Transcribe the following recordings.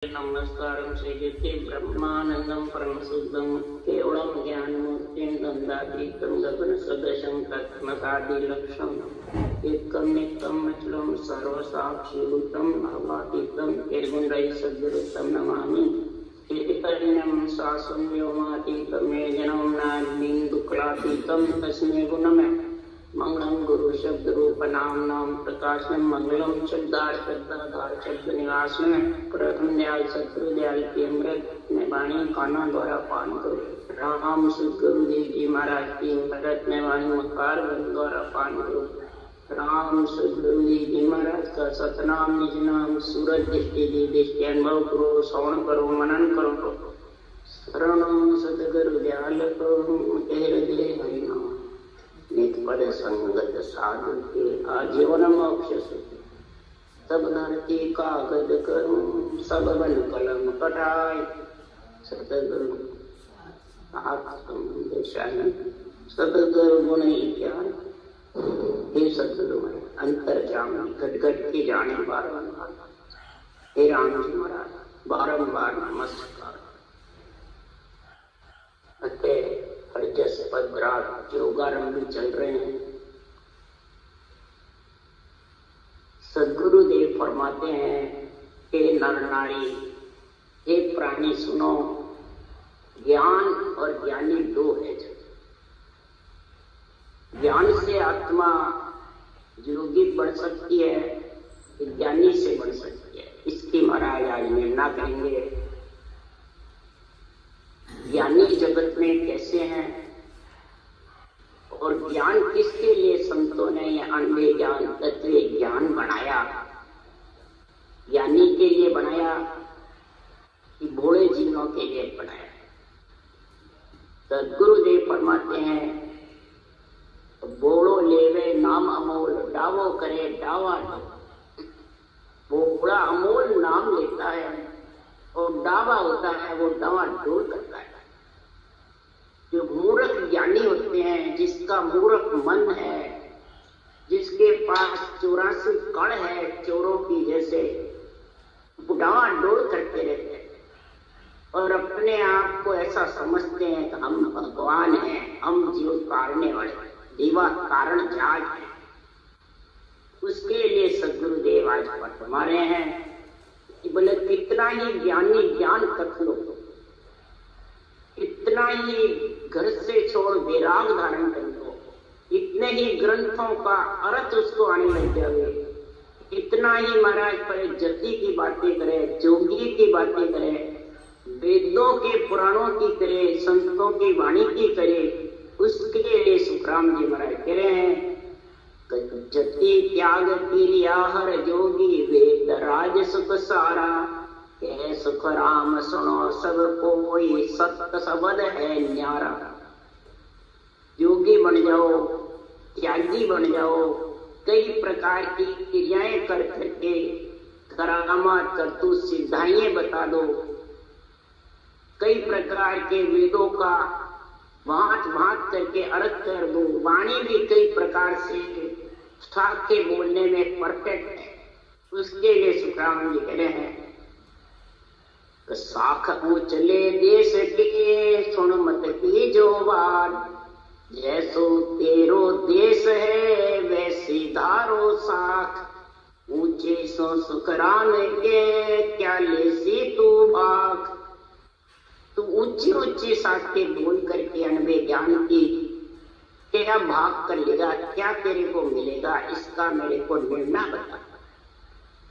नमस्कारं श्रीयते ब्रह्मानन्दं परमशुद्धं केवलं ज्ञानमूर्तिं दन्दातीतं गगनसदृशं तत्त्वसादिलक्षणं एकं नित्यम् अचलं सर्वसाक्षिभूतं भावातीतं निर्गुणरहितं सद्गुरुं नमामि। चैतन्यं शासनं व्योमातीतं मेजनं नान्यं दुःखलातीतं तस्मै गुणमे मंगलम गुरु शब्द रूप नाम नाम प्रकाशनम मंगलम शब्दाधार शब्द निवास में प्रथम दयाल शत्रु दयाल के अमृत में वाणी काना द्वारा पान करो। राम सुख गुरुदेव जी महाराज की अमृत में वाणी मकार द्वारा पान करो। राम सुख गुरुदेव जी महाराज का सतनाम निज नाम सूरज दृष्टि दृष्टि अनुभव करो, श्रवण करो, मनन करो। शरणम सतगुरु दयाल करो हृदय हरिनाम नित पद संगत साधु के आजीवन मोक्ष सुख सब नरती कागज करूं सब बन कलम कटाय सतगुरु सतगुरु गुण ज्ञान हे सतगुरु अंतर जामी घट घट के जाने बारंबार हे राम जी महाराज बारंबार नमस्कार। हरजस पदरात योगारंभ चल रहे हैं। सदगुरुदेव फरमाते हैं हे नर नारी, हे प्राणी सुनो, ज्ञान और ज्ञानी दो है। ज्ञान से आत्मा योगी बढ़ सकती है, ज्ञानी से बढ़ सकती है। इसकी महाराज आज निर्णय करेंगे। ज्ञानी जगत में कैसे हैं और ज्ञान किसके लिए संतों ने यह अन्य ज्ञान तत्व ज्ञान बनाया। ज्ञानी के लिए बनाया कि भोले जीवों के लिए बनाया। सदगुरुदेव फरमाते हैं बोलो लेवे नाम अमोल डावो करे डावा। वो बड़ा अमोल नाम लेता है और डावा होता है वो डावा डोल करता है। जो मूर्ख ज्ञानी होते हैं, जिसका मूर्ख मन है, जिसके पास 84 कण है चोरों की जैसे, डावा डोल करते रहते हैं और अपने आप को ऐसा समझते हैं कि हम भगवान हैं, हम जीव तारने वाले जीवा कारण जाग है। उसके लिए सदगुरुदेव आज फरमा रहे हैं कि बोले कितना ही ज्ञानी ज्ञान कथ लो, इतना ही घर से छोड़ वैराग धारण कर लो, इतने ही ग्रंथों का अर्थ उसको आने लग जाए, इतना ही महाराज पर जति की बातें करे, जोगी की बातें करे, वेदों के पुराणों की करे, संतों की वाणी की करे। उसके लिए सुखराम जी महाराज कह रहे हैं जति त्याग क्रिया हर जोगी वेद राज सुख सारा। कह सुख राम सुनो सब कोई सत्य सबद है न्यारा। योगी बन जाओ, त्यागी बन जाओ, कई प्रकार की क्रियाएं कर करके करामात कर तू सिद्धाइयां बता दो, कई प्रकार के वेदों का भांत भांत करके अर्थ कर दो, वाणी भी कई प्रकार से ठाक के बोलने में परफेक्ट है। उसके लिए सुखराम जी कह रहे हैं साख चले देश के सुन मत की जो बात। जैसो तेरो देश है वैसी धारो साख। ऊंचे सो सुखराम के क्या लेसी तू बाख। तू ऊंची ऊंची साखें बोल करके अनबे ज्ञान की क्या भाग कर लेगा, क्या तेरे को मिलेगा, इसका मेरे को निर्णय बता।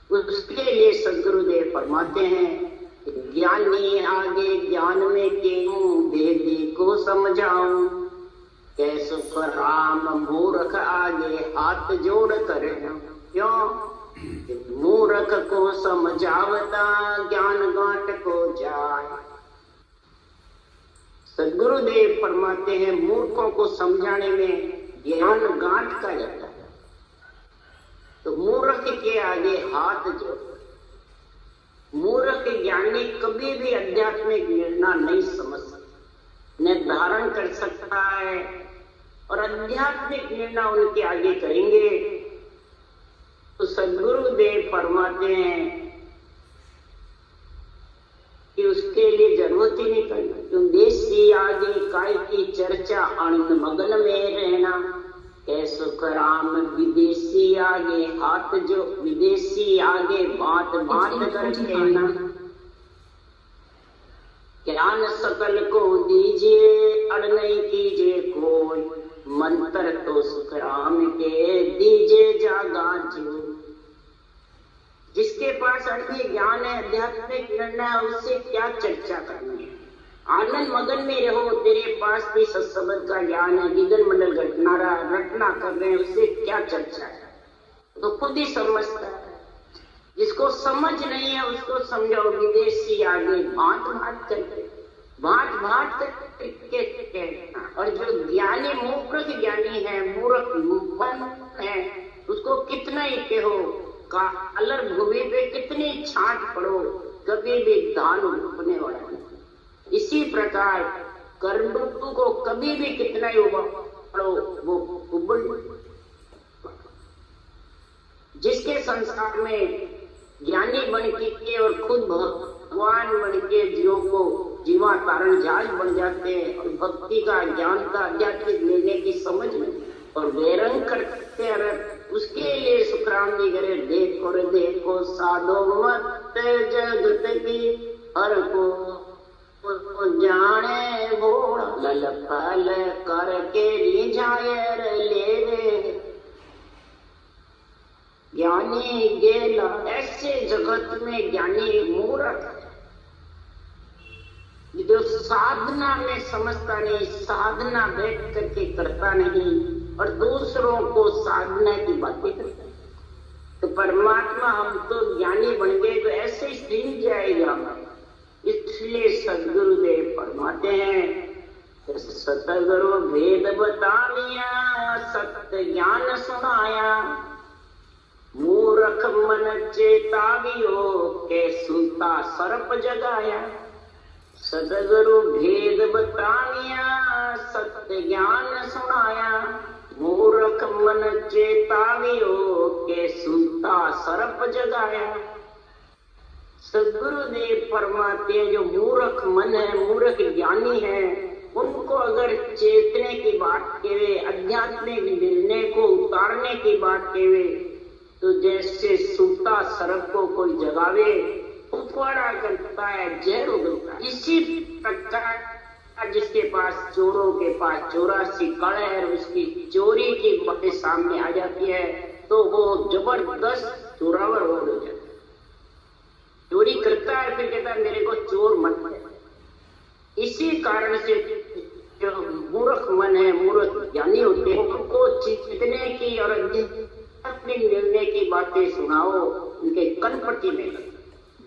उसके लिए सदगुरुदेव फरमाते हैं ज्ञानी आगे ज्ञान में क्यों वेदी को समझाऊं। कैसे राम मूर्ख आगे हाथ जोड़ कर क्यों। मूर्ख को समझावता ज्ञान गांठ को जाए। सदगुरुदेव फरमाते हैं मूर्खों को समझाने में ज्ञान गांठ का जाता है। तो मूर्ख के आगे हाथ जोड़। मूर्ख ज्ञानी कभी भी आध्यात्मिक निर्णय नहीं समझ सकता, न धारण कर सकता है और आध्यात्मिक निर्णय उनके आगे करेंगे तो सदगुरुदेव फरमाते हैं कि उसके लिए जरूरत ही नहीं करनी। तुम देसी आगे काय की चर्चा, आनंद मगन में रहना। कैसो कराम विदेशी आगे हाथ जो, विदेशी आगे बात बात कर कहना। ज्ञान सकल को दीजिए अड़ नहीं कीजिए कोई, मंत्र तो सुखराम के दीजिए जागा जो। जिसके पास अन्य ज्ञान है, आध्यात्मिक निर्णय है, उससे क्या चर्चा करनी है। आनंद मगन में रहो, तेरे पास भी सत्संग का ज्ञान है, गीगन मंडल रटना कर रहे हैं, उससे क्या चर्चा है, तो खुद ही समझता है। जिसको समझ नहीं है उसको समझाओ। विदेशी आगे भांत भांत करके कहना। और जो ज्ञानी मूर्ख ज्ञानी है, मूर्ख मन है, उसको कितना ही कहो, कालर भूमि पे कितनी छांट पड़ो, कभी भी धान उगने वाला नहीं। इसी प्रकार कर्म को कभी भी कितना ही पड़ो, वो उबल। जिसके संसार में ज्ञानी बन के और खुद भगवान बन के जीवों को जीवा तारण जहाज बन जाते हैं, और भक्ति का ज्ञान का आध्यात्मिक लेने की समझ में और वेरंग करते हैं। उसके लिए सुखराम जी करे, देखो साधो मत जगत की हर को जाने भोड़ा, लल पल करके रिझायर ले रे। ज्ञानी गेला, ऐसे जगत में ज्ञानी मूर्ख जो साधना में समझता नहीं, साधना बैठ करके करता नहीं, और दूसरों को साधना की बातें करता है। तो परमात्मा, हम तो ज्ञानी बन गए तो ऐसे ही सीख जाएगा। इसलिए सदगुरुदेव फरमाते हैं, सतगुरु भेद बताया, सत्य ज्ञान सुनाया, मूर्ख मन चेतावियो के सुनता सर्प जगाया। सतगुरु भेद बताया, सत्य ज्ञान सुनाया, मूर्ख मन चेतावियो के सुनता सर्प जगाया। सदगुरुदेव फरमाते हैं, जो मूर्ख मन है, मूर्ख ज्ञानी है, उनको अगर चेतने की बात कहे, अध्यात्मिक निर्णय को उतारने की बात कहे, तो जैसे सूता सर्प को कोई जगावे, उफाड़ा करता है, जहर उगलता है। इसी प्रकार जिसके पास चोरों के पास 84 कड़ है, उसकी चोरी की बातें सामने आ जाती है, तो वो जबरदस्त चोरावर हो जाता है। चोरी करता है, फिर कहता है मेरे को चोर मत है। इसी कारण से जो मूर्ख मन है, मूर्ख ज्ञानी होते हैं, उनको चितने की और अपने निर्णय की बातें सुनाओ, उनके कनपट्टी में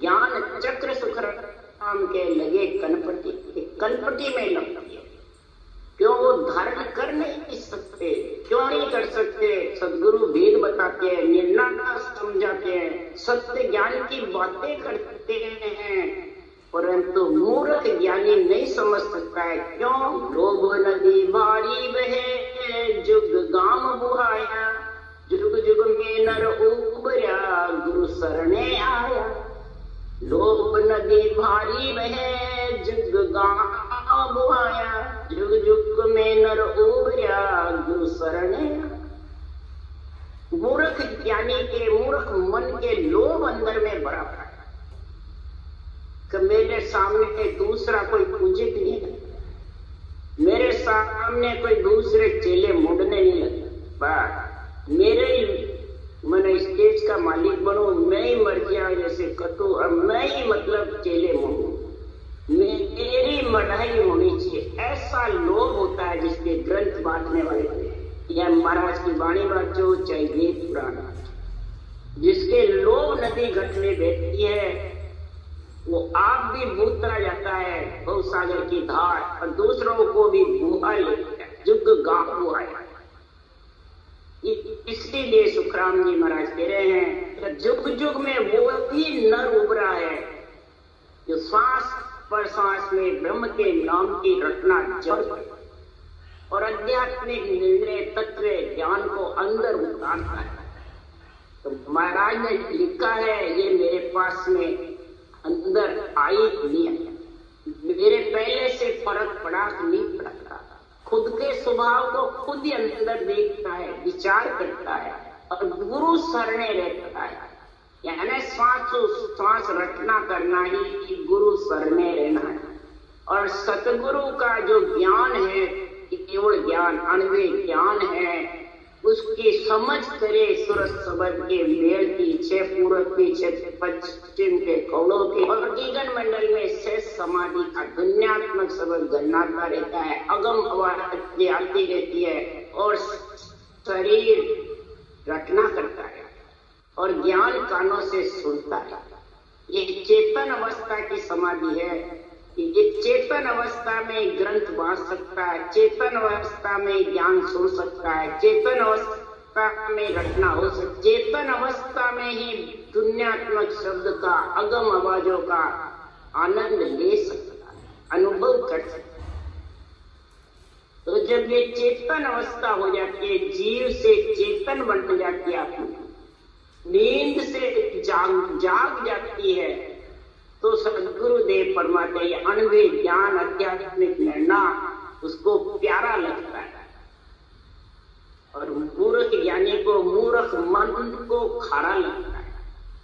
ज्ञान चक्र सुखराम के लगे कनपट्टी में लग। क्यों? वो धारण कर नहीं सकते। क्यों नहीं कर सकते? सदगुरु भेद बताते हैं, निर्णय समझाते हैं, सत्य ज्ञान की बातें करते हैं, परंतु मूर्ख ज्ञानी नहीं समझ सकता है। क्यों? लोभ नदी भारी बहे, जुग गाम बुहाया, जुग जुग में नर उबरा, गुरु शरणे आया। लोभ नदी भारी बहे, जुग गाम बुहाया, जुग जुग में नर उबरा, गुरु शरणे। मूर्ख ज्ञानी के, मूर्ख मन के लोभ अंदर में भरा पड़ा है कि मेरे सामने दूसरा कोई पूजित नहीं है, मेरे सामने कोई दूसरे चेले मुंडने नहीं लगे, बस मेरे ही मन स्टेज का मालिक बनो, मैं ही मर गया जैसे कतु, और मैं ही मतलब चेले मुंडू, मेरी मढ़ाई होनी चाहिए। ऐसा लोभ होता है जिसके ग्रंथ बांटने वाले, या महाराज की वाणी बांचो चाहे वेद पुराण, जिसके लोभ नदी घट में बैठती है, वो आप भी बूता जाता है भव सागर की धार, और दूसरों को भी बुहा लेता है, जुग गांव बुहाया। इसीलिए सुखराम जी महाराज कह रहे हैं, जुग जुग में वो भी नर उभरा है जो सांस पर सांस में ब्रह्म के नाम की रटना जप और आध्यात्मिक निर्णय तत्व ज्ञान को अंदर उतारता है। तो महाराज ने लिखा है, ये मेरे पास में अंदर आई नहीं है। स्वभाव को खुद ही अंदर देखता है, विचार करता है और गुरु शरणे रहता है। यानी श्वास रटना करना ही गुरु शरणे रहना है। और सतगुरु का जो ज्ञान है, केवल ज्ञान, अनवे ज्ञान है, उसकी समझ करे सूरज सबद के मेल पीछे, पूरब पीछे, पश्चिम के कौड़ों के, और गगन मंडल में शेष समाधि का दुनियात्मक सबद गन्नाता रहता है। अगम आवाज आती रहती है और शरीर रटना करता है और ज्ञान कानों से सुनता है। ये चेतन अवस्था की समाधि है। ये चेतन अवस्था में ग्रंथ बांध सकता है, चेतन अवस्था में ज्ञान सुन सकता है, चेतन अवस्था में रटना हो सकता, चेतन अवस्था में ही दुनियात्मक शब्द का, अगम आवाजों का आनंद ले सकता है, अनुभव कर सकता है। तो जब ये चेतन अवस्था हो जाती है, जीव से चेतन बन जाती है, नींद से जाग जाती है, तो सदगुरुदेव फरमाते हैं ये अनवे ज्ञान आध्यात्मिक निर्णा उसको प्यारा लगता है। और मूर्ख ज्ञानी को, मूर्ख मन को खारा लगता है।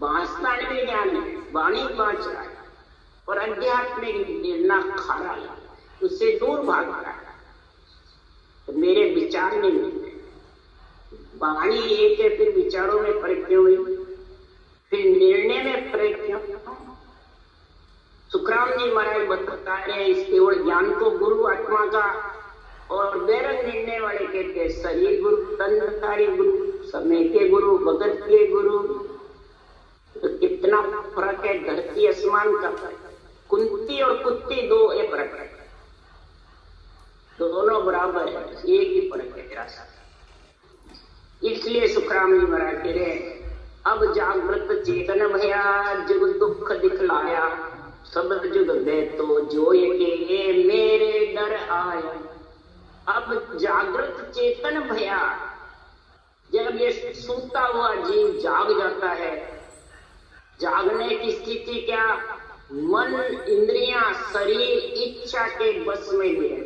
बांसता अनवे ज्ञान है, वाणी बांच रहा है, और आध्यात्मिक निर्णा खारा लगता है, उससे दूर भागता है। तो मेरे विचार नहीं मिलते, वाणी एक है, फिर विचारों में फर्क क्यों हुई, फिर निर्णय में फर्क क्यों। सुखराम जी महाराज बता रहे हैं इस केवल ज्ञान को गुरु आत्मा का, और बैरंग निर्णय वाले कहते हैं शरीर गुरु, तनधारी गुरु, समय के गुरु, भगत के गुरु। तो कितना फर्क है धरती आसमान का। कुंती और कुत्ती दो एक फर्क है, दोनों बराबर है, एक ही फर्क है तेरा साथ। इसलिए सुखराम जी महाराज कह रहे अब जागृत चेतन भया, जुग दुख दिखलाया, सब जुग बैठो जोय के मेरे डर आया। अब जागृत चेतन भया, जब ये सोता हुआ जीव जाग जाता है, जागने की स्थिति क्या, मन, इंद्रियां, शरीर, इच्छा के बस में रहे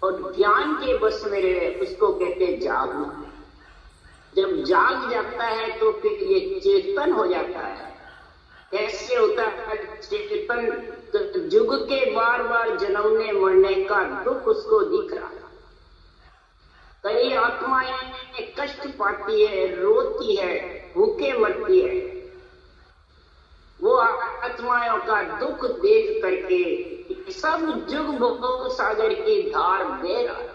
और ज्ञान के बस में रहे, उसको कहते जागना। जब जाग जाता है तो फिर ये चेतन हो जाता है। कैसे होता है चेतन, जुग के बार बार जन्मने मरने का दुख उसको दिख रहा है। कई आत्माएं कष्ट पाती है, रोती है, भूखे मरती है, वो आत्माओं का दुख देख करके सब जुग भोग सागर की धार बह रहा है।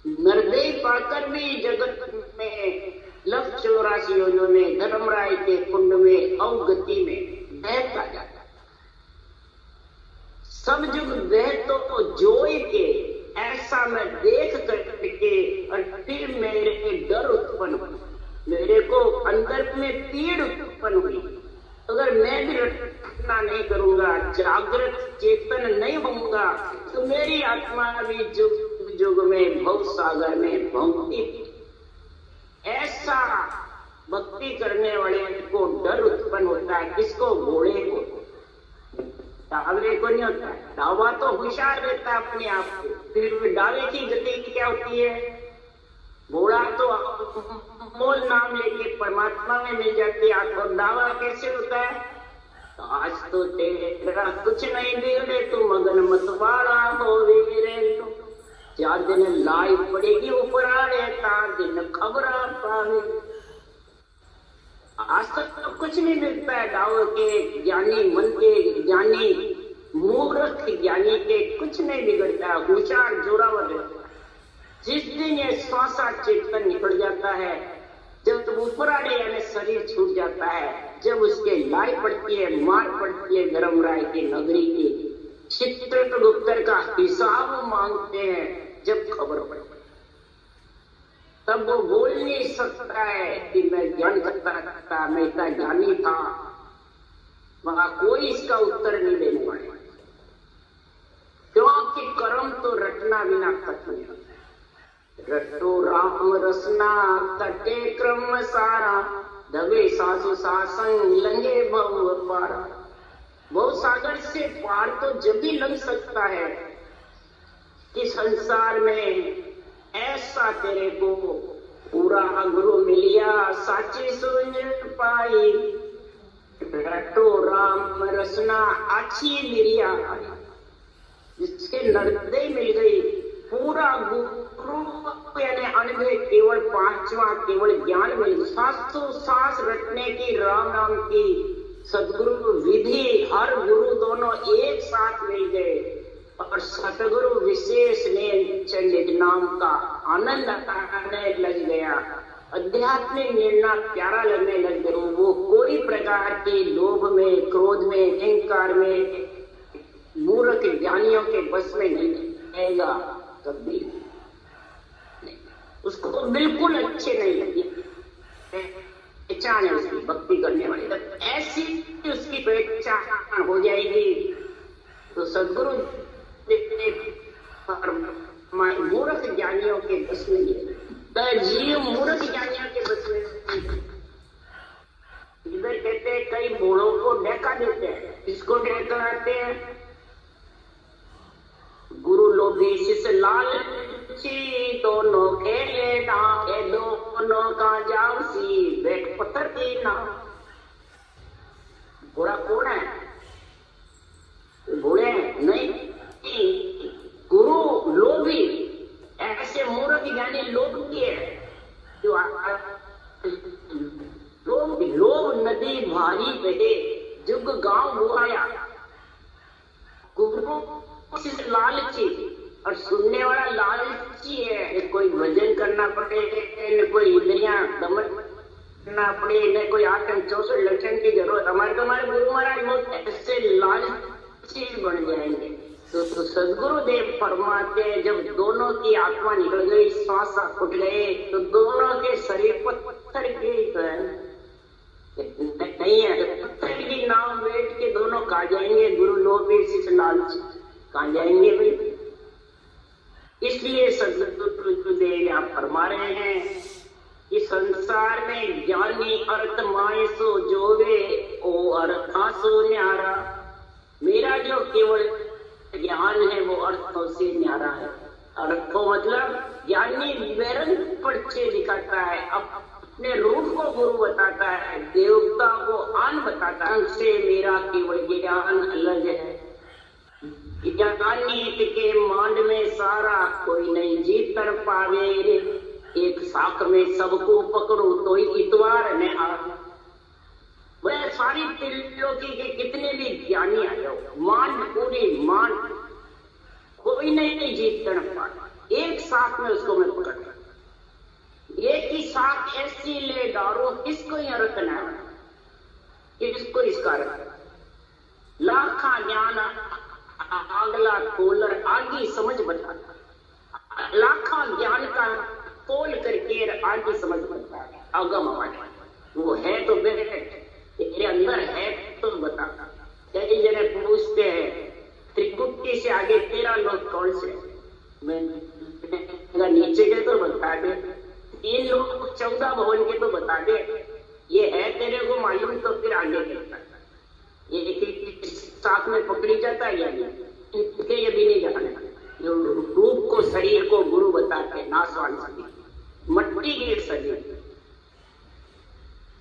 निर्दय पाकर भी जगत में लक्ष्य 84 योनियों में धर्मराय के कुंड में अवगति में बहता जाता है। सब जुग बह तो जोय के, ऐसा मैं देख करके और फिर मेरे डर उत्पन्न हुई, मेरे को अंदर में पीड़ उत्पन्न हुई। अगर मैं भी रटना नहीं करूंगा, जागृत चेतन नहीं होऊंगा, तो मेरी आत्मा भी जुग जुग में भव सागर में भौंकती। ऐसा भक्ति करने वाले को डर उत्पन्न होता है। किसको? घोड़े को। डावरे को नहीं होता है। डावा तो होशियार रहता है अपने आप को, फिर डावे की गति क्या होती है? घोड़ा तो मोल नाम लेके परमात्मा में मिल जाती है। और दावा कैसे होता है? तो आज तो तेरा कुछ नहीं बिगड़े, तू मगन मतवाड़ा हो रे, तो 4 दिन लाई पड़ेगी ऊपर रहता दिन खबर पावे। आज तक तो कुछ नहीं मिलता है दाव के ज्ञानी, मन के ज्ञानी, मूर्ख ज्ञानी के कुछ नहीं बिगड़ता। होशियार जोरावर रहता है। जिस दिन ये श्वासा चेतन निकल जाता है, जब तो ऊपर यानी शरीर छूट जाता है, जब उसके लाई पड़ती है, मार पड़ती है धर्मराय की नगरी की, चित्रगुप्त का हिसाब मांगते हैं। जब खबर पड़ती तब वो बोल नहीं सकता है कि मैं ज्ञान करता था, मैं इतना ज्ञानी था। वहां कोई इसका उत्तर नहीं देने वाला, क्योंकि कर्म तो रटना बिना खत्म नहीं होता। रटो राम रसना कटे क्रम सारा, दबे सासु सासंग लंगे बहु पारा। बहु सागर से पार तो जब भी लग सकता है कि संसार में ऐसा तेरे को पूरा गुरु मिलिया साची सुन पाई, रटो राम रसना अच्छी मिलिया, जिसके हृदय मिल गई पूरा गुरु यानी अनुभव केवल पांचवा केवल ज्ञान मिल, सासों सास रटने की राम नाम की सदगुरु विधि हर गुरु दोनों एक साथ मिल गए और सतगुरु विशेष ने चंडित नाम का आनंद आने लग गया। आध्यात्मिक निर्णय प्यारा लगने लग गया। वो कोई प्रकार के लोभ में क्रोध में अहंकार में मूर्ख ज्ञानियों के बस में नहीं रहेगा कभी नहीं। उसको बिल्कुल अच्छे नहीं लगे पहचान है उसकी भक्ति करने वाली, ऐसी उसकी पहचान हो जाएगी तो सदगुरु मूर्ख ज्ञानियों के बस में जीव मूर्ख ज्ञानियों के बस में। इधर कहते हैं कई बूढ़ों को डेका देते हैं, किसको डेकाते हैं? गुरु लोभी शिष्य लालची दोनों खेले डाके दोनों का जावसी बैठ पत्थर की ना। बुरा कौन है? बूढ़े नहीं, गुरु लोभी ऐसे मूर्ख ज्ञानी लोभ किए जो लोभ नदी भारी बहे जुग गांव बुआया। गुरु लालची और सुनने वाला लालची है, कोई भजन करना पड़े न कोई इंद्रियां दमन करना पड़े न कोई 864 लक्षण की जरूरत। हमारे गुरु महाराज बहुत ऐसे लालची बन जाएंगे। तो सदगुरु देव फरमाते जब दोनों की आत्मा निकल गई श्वास उठ गए तो दोनों के शरीर पत्थर की नहीं है, पत्थर की नाव बैठ के दोनों कहा जाएंगे गुरु लोभी शिष्य लालची कहा जाएंगे भाई। इसलिए सदगुरु देव यहाँ फरमा रहे हैं कि संसार में ज्ञानी अर्थ माए सो जोवे ओ अर्था सो न्यारा। मेरा जो केवल ज्ञान है वो अर्थों से न्यारा है। अर्थों मतलब ज्ञानी बैरंग पर्चे दिखाता है, अपने रूप को गुरु बताता है, देवता को आन बताता है। उनसे मेरा केवल ज्ञान अलग है। ज्ञानी के मांड में सारा कोई नहीं जीत कर पावे, एक साख में सबको पकड़ो तो इतवार न आ। वह सारी त्रिलोकी के कितने भी ज्ञानी आ जाओ, मांड पूरी मांड कोई नहीं जीत कर पाता। एक साथ में उसको मैं पकड़, एक ही साथ ऐसी ले डारो किसको यहाँ रखना है, किसको इसका रखना। लाखा ज्ञान अगला कोलर आगे समझ बताता, लाखा ज्ञान का तोल करके आगे समझ बताता। अगम वो है तो तेरे अंदर है तो बता। कई जने पूछते हैं त्रिकुटी से आगे 13 लोग कौन से? मैं नीचे के तो बता दे, 3 लोग 14 भवन के तो बता दे। ये है तेरे को मालूम तो फिर आगे कहता है। ये एक साथ में पकड़ी जाता है या इनके ये भी नहीं जाना। जो रूप को शरीर को गुरु बताते नासवान शरीर मट्टी के शरीर।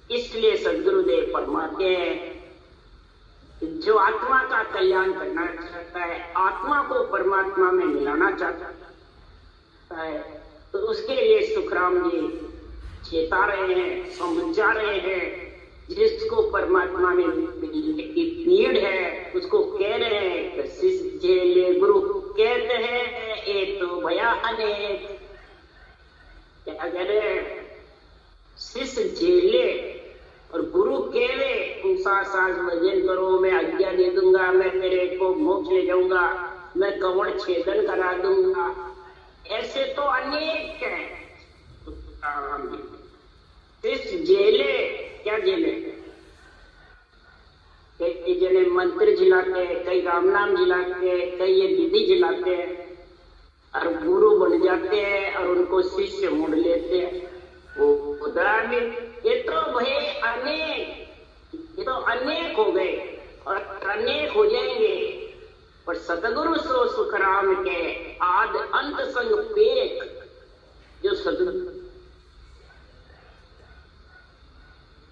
इसलिए सदगुरुदेव फरमाते हैं जो आत्मा का कल्याण करना चाहता है, आत्मा को परमात्मा में मिलाना चाहता है, तो उसके लिए सुखराम जी चेता रहे हैं, समझा रहे हैं। जिसको परमात्मा में मिलने की पीड़ है उसको कह रहे हैं शिष्य झेले गुरु कहते हैं ये तो भया अनेक। क्या कह रहे हैं? शिष्य झेले और गुरु केवे तुम साथ भजन करो, मैं आज्ञा दे दूंगा, मैं तेरे को मोक्ष ले जाऊंगा, मैं कवण छेदन करा दूंगा। ऐसे तो अनेक हैं। शिष्य जेले क्या जेले? कई जने मंत्र जिलाते, कई राम नाम जिलाते, कई ये विधि जिलाते और गुरु बन जाते हैं और उनको शिष्य मुड़ लेते हैं। वो ये तो भय अनेक, ये तो अनेक हो गए और अनेक हो जाएंगे। पर सतगुरु सो सुखराम के आद अंत संग पेक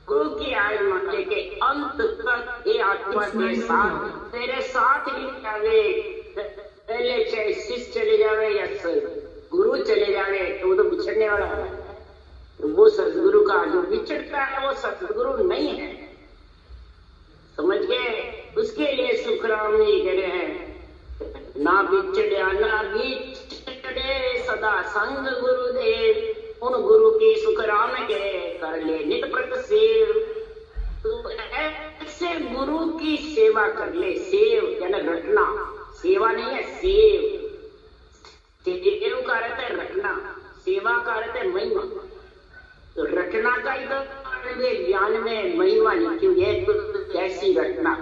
गुरु की आज्ञा लेके अंत तक ये आत्मा के साथ तेरे साथ ही जावे। पहले चाहे शिष्य चले जावे या गुरु चले जावे तो वो तो बिछड़ने वाला है। वो सदगुरु का जो बिछड़ता है वो सदगुरु नहीं है, समझ गए। उसके लिए सुखराम जी कह रहे हैं, ना बिछड़िया ना बिछड़े सदा संग गुरुदेव। उन गुरु की सुखराम के कर ले नित प्रत सेव। तो ऐसे गुरु की सेवा कर ले। सेव यानी रटना, सेवा नहीं है सेव। सेव का अर्थ है रटना, सेवा का अर्थ है महिमा। तो रटना का ही तो ज्ञान में महिमा लिखी हुई है, तो कैसी रटना,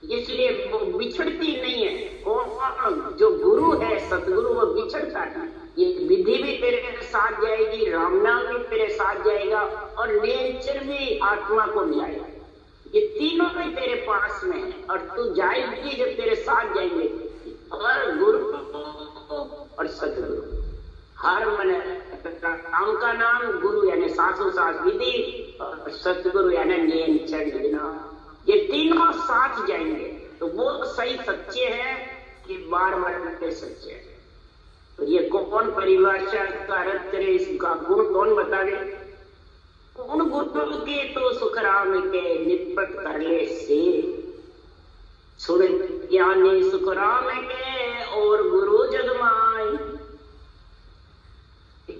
इसलिए वो बिछड़ती नहीं है। कौन जो गुरु है सतगुरु, वो बिछड़ता नहीं। ये विधि भी तेरे साथ जाएगी, राम नाम भी तेरे साथ जाएगा और नेचर भी आत्मा को मिलाएगा। ये तीनों भी तेरे पास में है और तू जाएगी जब तेरे साथ जाएंगे। और गुरु और सतगुरु, हर मन राम का नाम, गुरु यानी सासु सास विधि और सतगुरु यानी नेचर, ये तीनों साथ जाएंगे तो वो सही सच्चे हैं कि बार बार सच्चे हैं। तो ये कौन परिभाषा का अर्थ करे, इसका गुण कौन बता दे। उन गुरु के तो सुखराम के निपट कर ले से। सुन ज्ञानी सुखराम के और गुरु जगमाई।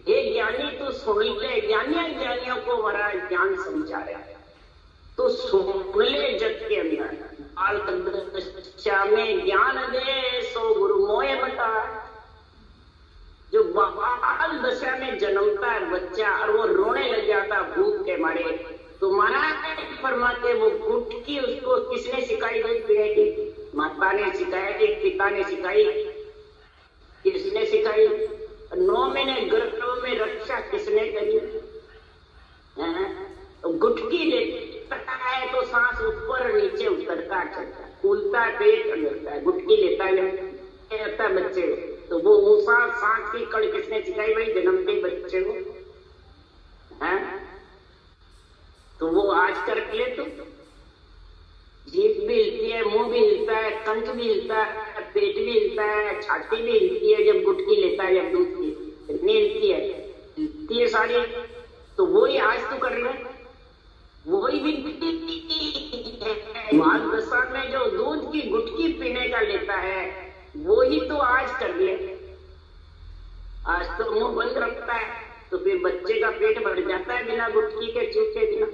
ये ज्ञानी तो सुन ले, ज्ञानियों को हमारा ज्ञान समझा रहा है, तो सुन ले जग के अंदर। बाल दशा में ज्ञान दे सो गुरु मोह बता। जो बाल दशा में जन्मता है बच्चा और वो रोने लग जाता भूख के मारे, तो माना फरमाते वो गुटकी उसको किसने सिखाई गई पीने की? माता ने सिखाई थी, पिता ने सिखाई, किसने सिखाई? 9 महीने गर्भ में रक्षा किसने करी? गुटकी लेता है तो सांस ऊपर नीचे उतरता चलता, फूलता पेट लगता है, गुटकी लेता है बच्चे को, तो वो ऊंचा सांस की कड़ किसने सिखाई भाई? जन्मते बच्चे को। तो वो आज कर ले तो जीभ भी हिलती है, मुंह भी हिलता है, कंठ भी हिलता है, पेट भी हिलता है, छाती भी हिलती है जब गुटकी लेता है, जब दूध की इतनी हिलती है सारी। तो वही आज तो कर ले, वही भी बाल दशा में जो दूध की गुटकी पीने का लेता है वही तो आज कर ले। आज तो मुंह बंद रखता है तो फिर बच्चे का पेट भर जाता है बिना गुटकी के चूके बिना।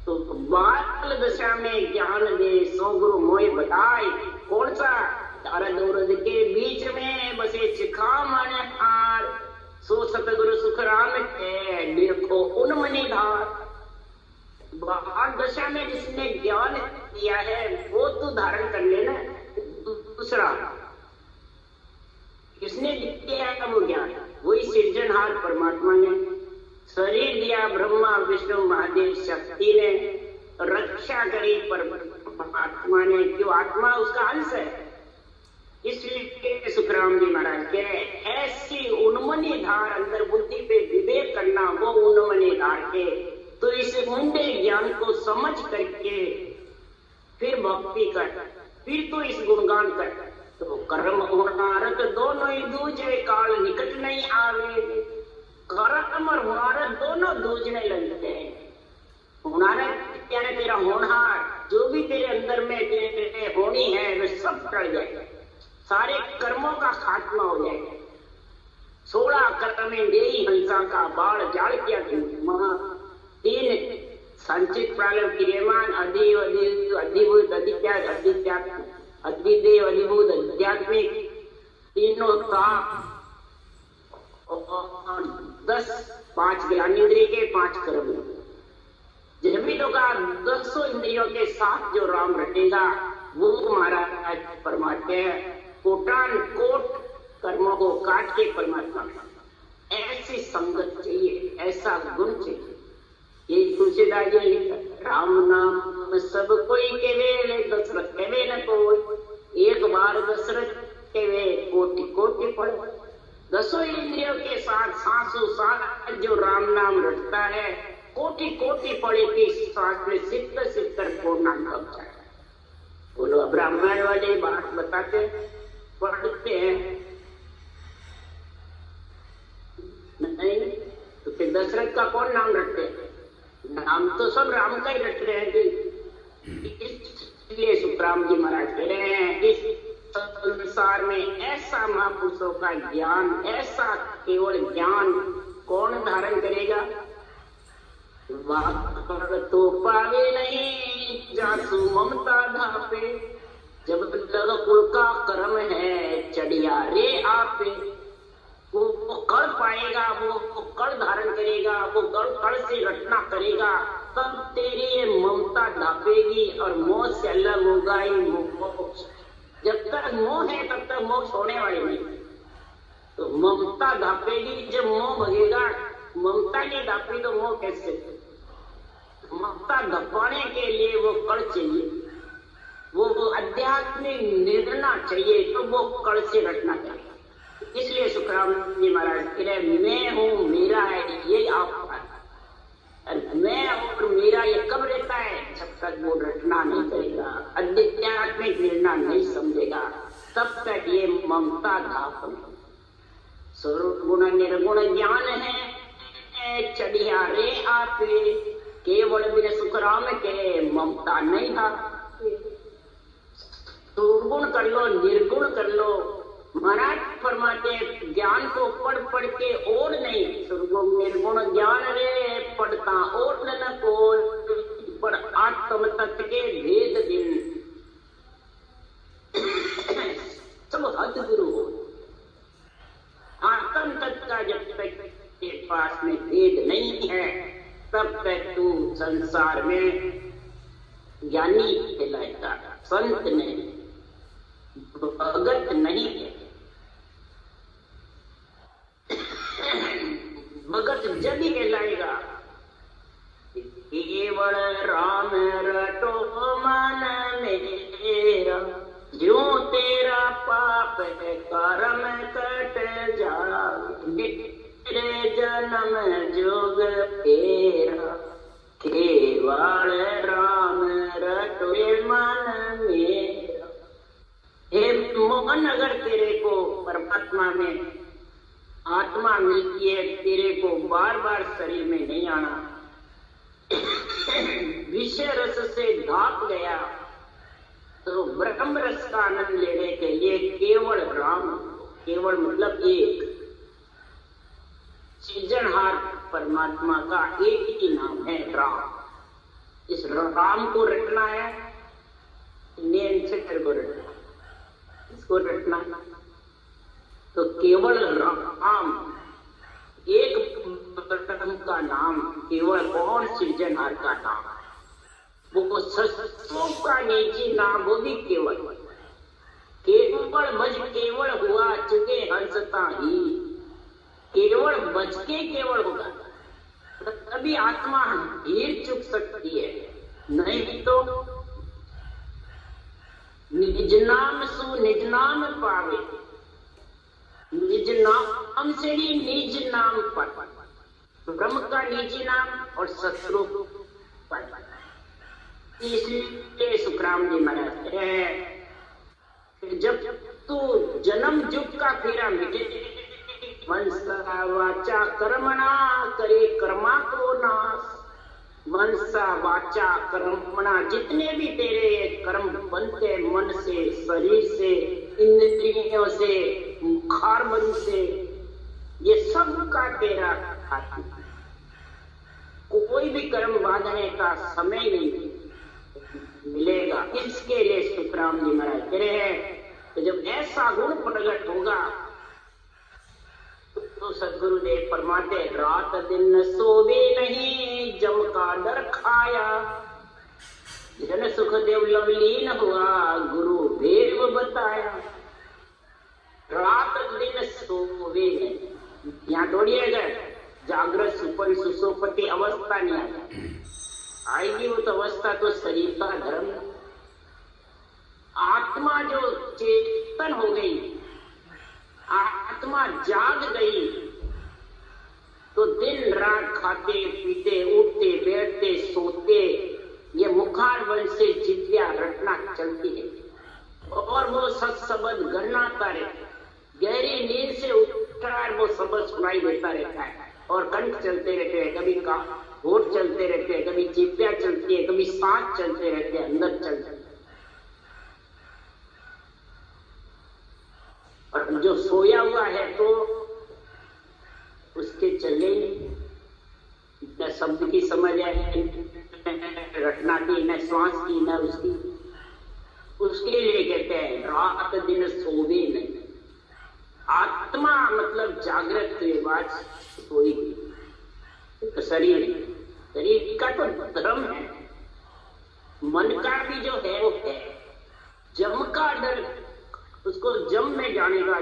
तो बाल दशा में ज्ञान दे सो गुरु मोह बताए। कौन सा? दर्द उर्द के बीच में बसे चिखा मन हार। सो सतगुरु सुखराम के देखो उन मनी धार। बाल दशा में जिसने ज्ञान दिया है वो तो धारण कर लेना। दूसरा किसने दिया है वो ज्ञान? वही सिर्जनहार परमात्मा ने। शरीर दिया ब्रह्मा विष्णु महादेव शक्ति ने, रक्षा करी परमात्मा ने, क्यों? आत्मा उसका अंश है। इसलिए सुखराम जी महाराज कह रहे ऐसी उन्मनी धार अंदर बुद्धि पे विवेक करना, वो उन्मनी धार के तो इस मुंडे ज्ञान को समझ करके फिर भक्ति कर, फिर तो इस गुणगान कर। तो कर्म होनारत दोनों ही दूजे काल निकट नहीं आवे। कर्म और होनारत दोनों दूजने लगते हैं। होनारत क्या है? तेरा होनहार जो भी तेरे अंदर में तेरे होनी है वे सब टल जाएगा, सारे कर्मों का खात्मा हो जाएगा। 16 कर्म दे हंसा का बाढ़ जाल किया 3 संचित प्रालव क्रियमान अधिव अधिभूत अधित्यात्म अधिदेव अधिभूत आध्यात्मिक तीनों का 10 5 ज्ञानेंद्रिय के 5 कर्म। जब भी लोग 10 इंद्रियों के साथ जो राम रटेगा वो महाराज परमात्मा है। कोटान कोट कर्मों को काट के परमात्मा। ऐसी संगत चाहिए, ऐसा गुण चाहिए। ये तुलसीदास जी लिखा, राम नाम सब कोई के वे दशरथ के वे न कोई। एक बार दशरथ के वे कोटि कोटि पढ़ो। दसों इंद्रियों के साथ सांसों सांस जो राम नाम रटता है, कोटि कोटि पड़े की सांस में सिद्ध सिद्ध को नाम कब जाए। बोलो, ब्राह्मण वाले बात बताते पढ़ते हैं नहीं, तो फिर दशरथ का कौन नाम रटते हैं? नाम तो सब राम का ही रट रहे हैं। इसलिए सुखराम जी महाराज कह रहे हैं, इस संसार में ऐसा महापुरुषों का ज्ञान, ऐसा केवल ज्ञान कौन धारण करेगा? तो पावे नहीं जासु ममता धापे, जब तक कुल का कर्म है चढ़िया रे आपे। वो कड़ पाएगा, वो कड़ धारण करेगा, वो कड़ से रटना करेगा, तब तेरी ये ममता ढापेगी और मोह से अलग होगा ही मोक्ष। जब तक मोह है तब तक मोक्ष होने वाली नहीं। तो ममता ढापेगी, जब मोह भगेगा। ममता नहीं ढापी तो मोह कैसे? ममता ढपाने के लिए वो कड़ चाहिए, वो आध्यात्मिक निर्णय चाहिए, तो वो कड़ से रटना चाहिए। इसलिए सुखराम जी महाराज कह रहे, मैं हूँ मेरा है, ये आप मैं और मेरा ये कब रहता है? जब तक वो रटना नहीं करेगा, आध्यात्मिक निर्णय नहीं समझेगा, तब तक ये ममता धाप। स्वरूप गुण निर्गुण ज्ञान है चढ़िया रे आपे, केवल बिन सुखराम के ममता नहीं था। दुर्गुण कर लो, निर्गुण कर लो। महाराज फरमाते ज्ञान को पढ़ पढ़ के और नहीं, निर्गुण ज्ञान रे पढ़ता और न को, पर आत्म तत्व के भेद दिन सब हद गुरु हो। आत्म तत्व का जब तक के पास में भेद नहीं है, तब तक तू संसार में ज्ञानी कहलाएगा, संत नहीं, भगत नहीं है। भगत जब ही कहलाएगा केवल राम रटो मन मेरा, जो तेरा पाप है कर्म कट जाए, तेरे जन्म जोग तेरा, केवल राम रटो मन मेरा। हे मोहन, अगर तेरे को परमात्मा में आत्मा मिलती है, तेरे को बार बार शरीर में नहीं आना, विषय रस से धाप गया, तो ब्रह्म रस का आनंद लेने के लिए केवल राम, केवल मतलब एक सृजनहार परमात्मा का एक ही नाम है राम। इस राम को रटना है, नेम से तेरे को रटना, इसको रटना, तो केवल राम, एक ब्रह्म का नाम, केवल कौन? सृजनहार का नाम, वो सत्सों का निजी नाम, वो भी केवल भज केवल हुआ चुके हंसता ही, केवल बच के केवल होगा, तभी आत्मा हीर चुक सकती है, नहीं तो निज नाम सु निज नाम पावे, निज नाम से ही निज नाम पर, ब्रह्म का निजी नाम और सत्स्वरूप पर। इसलिए सुखराम जी महाराज है, जब तू जन्म युग का फेरा मिटे, मनसा वाचा कर्मणा करे कर्मा को नाश, मनसा वाचा कर्मणा, जितने भी तेरे कर्म बनते मन से, शरीर से, इंद्रियों से, मुखार मन से, ये सब का तेरा आत्मा, कोई भी कर्म बांधने का समय नहीं मिलेगा। इसके लिए सुखराम जी महाराज कह रहे हैं, तो जब ऐसा गुण प्रकट होगा तो सदगुरुदेव फरमाते, रात दिन सोवे नहीं जम का डर खाया, जन सुखदेव लवलीन हुआ गुरु देव बताया। रात दिन सोवे नहीं, यहाँ दौड़िएगा, जागृत सुपन सुसोपति अवस्था नहीं आएगी, वो तो अवस्था तो शरीर का धर्म। आत्मा जो चेतन हो गई, आत्मा जाग गई तो दिन रात खाते पीते उठते बैठते सोते ये मुखार वंश से जिद्या रटना चलती है और वो सत्सबद गणना करे। गहरी नींद से उठकर वो शब्द सुनाई देता रहता है और कंठ चलते रहते हैं, कभी का होठ चलते रहते हैं, कभी चिप्पियां चलती है, कभी सांस चलते रहते हैं, अंदर चलते हैं। और जो सोया हुआ है तो उसके चले न शब्द की समझ है, रटना की, न श्वास की, न उसके लिए कहते हैं रात दिन सोवे नहीं। आत्मा मतलब जागृत हुए बात सोएगी तो शरीर का तो धर्म है, मन का भी जो है वो है। जम का डर, उसको जम में जाने का,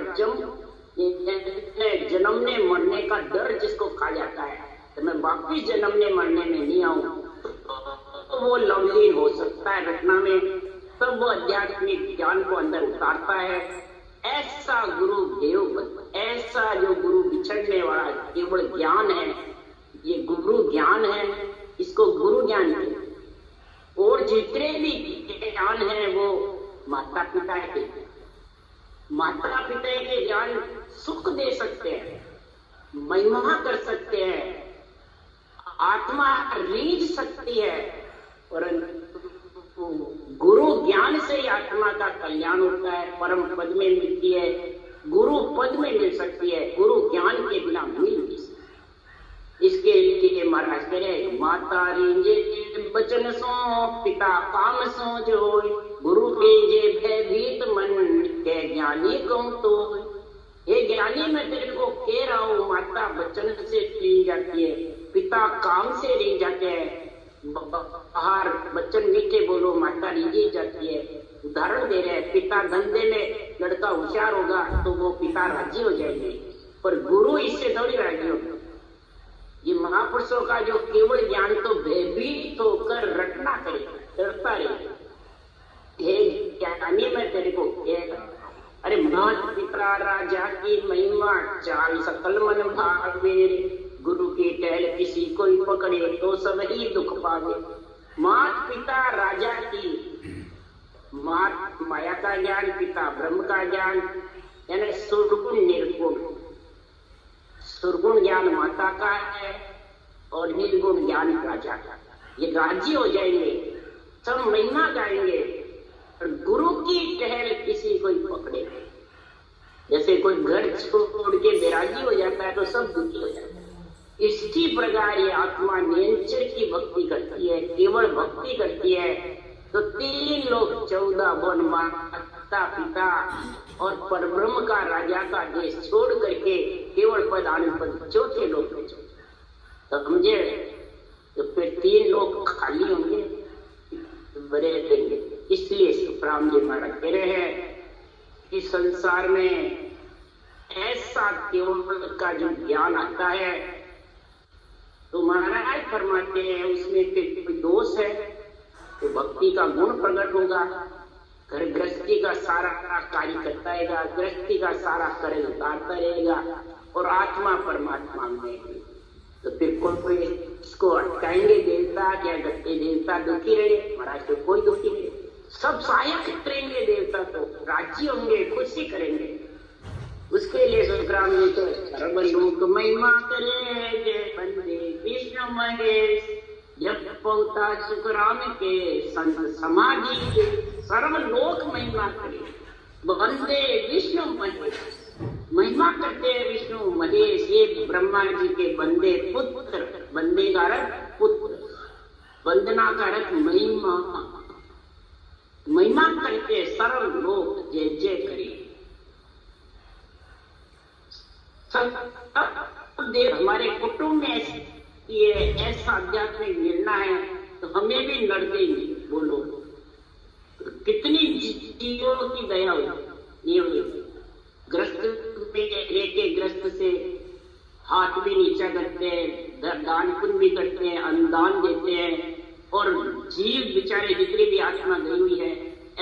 जन्मने मरने का डर जिसको कहा जाता है, तो मैं वापिस जन्मने मरने में नहीं आऊं तो वो लवलीन हो सकता है रचना में, तब वो आध्यात्मिक ज्ञान को अंदर उतारता है। ऐसा गुरु देव, ऐसा जो गुरु बिछड़ने वाला केवल ज्ञान है, ये गुरु ज्ञान है, इसको गुरु ज्ञान है। और जितने भी ज्ञान है वो माता पिता के, माता पिता के ज्ञान सुख दे सकते हैं, महिमा कर सकते हैं, आत्मा रीझ सकती है, परंतु गुरु ज्ञान से ही आत्मा का कल्याण होता है, परम पद में मिलती है, गुरु पद में मिल सकती है, गुरु ज्ञान के बिना मिल नहीं सकती। इसके लिए महाराज कह रहे माता रींजे बचन सो पिता काम सो जो, गुरु रींजे भयभीत मन के ज्ञानी कहूं तो। ये ज्ञानी मैं तेरे को कह रहा हूं, माता बचन से रींज जाती है, पिता काम से रींज जाते हैं, बाहर बच्चन मीठे बोलो माता रीझी जाती है। उदाहरण दे रहे हैं, पिता धंधे में लड़का होशियार होगा तो वो पिता राजी हो जाएंगे, पर गुरु इससे थोड़ी राजी होगा। ये महापुरुषों का जो केवल ज्ञान तो भयभीत होकर रटना करेगा, डरता रहेगा। ज्ञानी मैं तेरे को कहेगा, अरे मात पिता राजा की महिमा चाल सकल मन भावे, गुरु की टहल किसी को पकड़े तो सब ही दुख पावे। मात पिता राजा की, मात माया का ज्ञान, पिता ब्रह्म का ज्ञान, यानी सुरगुण निर्गुण। सुरगुण ज्ञान माता का है और निर्गुण ज्ञान राजा का। ये राजी हो जाएंगे, सब महिमा गाएंगे। और गुरु की टहल किसी को पकड़े, जैसे कोई घर छोड़ के बेराजी हो जाता है तो सब दुखी हो जाता है। इसी प्रकार ये आत्मा नियंत्रण की भक्ति करती है, केवल भक्ति करती है तो 3 लोग 14 वन, माता पिता और परब्रह्म का राजा का देश छोड़ करके केवल पद आनंद पद चौथे लोग में समझे, तो फिर 3 लोग खाली होंगे, बड़े रहेंगे। इसलिए सुखराम जी महाराज कह रहे हैं कि संसार में ऐसा केवल का जो ज्ञान आता है तो महाराज फरमाते हैं उसमें फिर कोई दोष है तो भक्ति का गुण प्रकट होगा। घर गृहस्थी का सारा कार्य करता रहेगा, गृहस्थी का सारा कर्म उतारता रहेगा और आत्मा परमात्मा में। तो फिर कोई इसको अटकाएंगे देवता, क्या करते देवता दुखी रहे, महाराज तो कोई दुखी नहीं, सब सहायक करेंगे, देवता तो राजी होंगे, खुशी करेंगे। उसके लिए सुखराम जी तो सर्वलोक महिमा करे जय बंदे विष्णु महेश, जब पहुंचा सुखराम के संत समाधि के, सर्वलोक महिमा करे बंदे विष्णु महेश। महिमा करते हैं विष्णु महेश, ये ब्रह्मा जी के बंदे पुत्र, बंदे का अर्थ पुत्र, वंदना का अर्थ महिमा, महिमा करके सर्वलोक जय जय करे। देव हमारे कुटुंब में ये ऐसा आध्यात्मिक मिलना है तो हमें भी लड़ देंगे। बोलो कितनी जीवों की दया हुई, ग्रस्त में लेके ग्रस्त से हाथ भी नीचा करते हैं, दान पुण्य भी करते हैं, अनुदान देते हैं, और जीव बेचारे जितनी भी आत्मा गई हुई है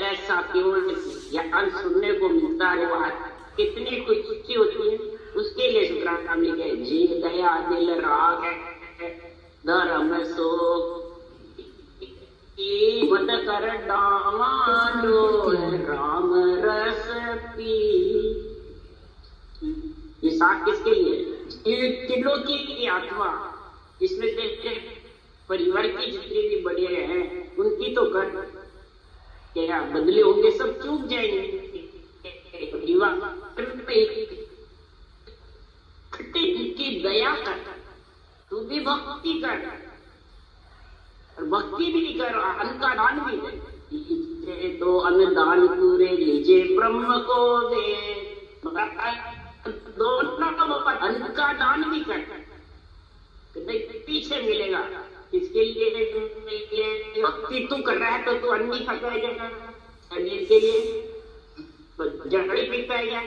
ऐसा केवल ज्ञान सुनने को मिलता है, कितनी खुशी होती है। राम रस पी। ये साथ किसके लिए? ये किलो की आत्मा, इसमें से परिवार के जितने भी बड़े हैं उनकी तो कर क्या बदले होंगे, सब चूक जाएंगे। की दया कर, तू भी भक्ति कर, और भक्ति भी कर, अन्न का दान भी दे। तो अन्नदान पूरे लीजिए ब्रह्म को दे, दोनों अन्न का दान भी कर, पीछे मिलेगा। इसके लिए भक्ति तू कर रहा है तो तू अन्न ही खाता है क्या? शरीर के लिए तो जड़ी पीता है क्या?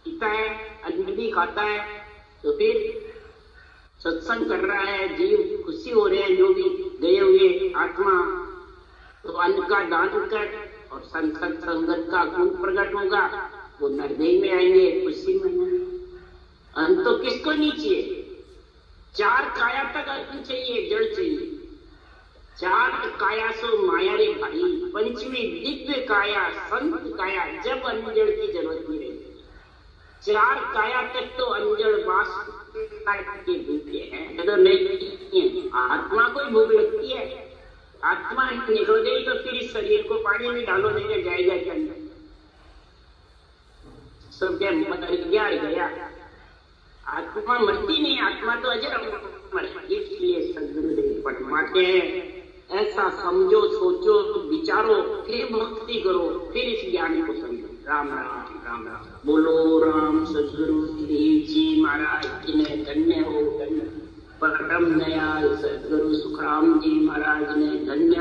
पीता है, अन्न भी खाता है। तो फिर सत्संग कर रहा है, जीव खुशी हो रहे हैं जो भी गए हुए आत्मा, तो अन्न का दान कर और संसद संगत का गुण प्रकट होगा, वो नरदेह में आएंगे, खुशी में। अन्न तो किसको नहीं चाहिए? 4 काया तक अन्न चाहिए, जड़ चाहिए। 4 काया सो माया रे भाई, पंचमी दिव्य काया संत काया, जब अन्न जड़ की जरूरत नहीं रहेगी। 4 काया तक तो अंजड़ बास के भूखे हैं, तो नहीं आत्मा को भूख लगती है। आत्मा निकल गई तो फिर इस शरीर को पानी में डालो, नहीं जाएगा क्या? सब क्या मर गया? आत्मा मरती नहीं, आत्मा तो अजर अमर। इसलिए सदगुरुदेव फरमाते हैं ऐसा समझो, सोचो, विचारो, फिर भक्ति करो, फिर इस ज्ञान को समझो। राम राम राम राम। बोलो राम सदगुरु देव जी महाराज की ने धन्य हो, धन्य। परम दयाल सदगुरु सुखराम जी महाराज ने धन्य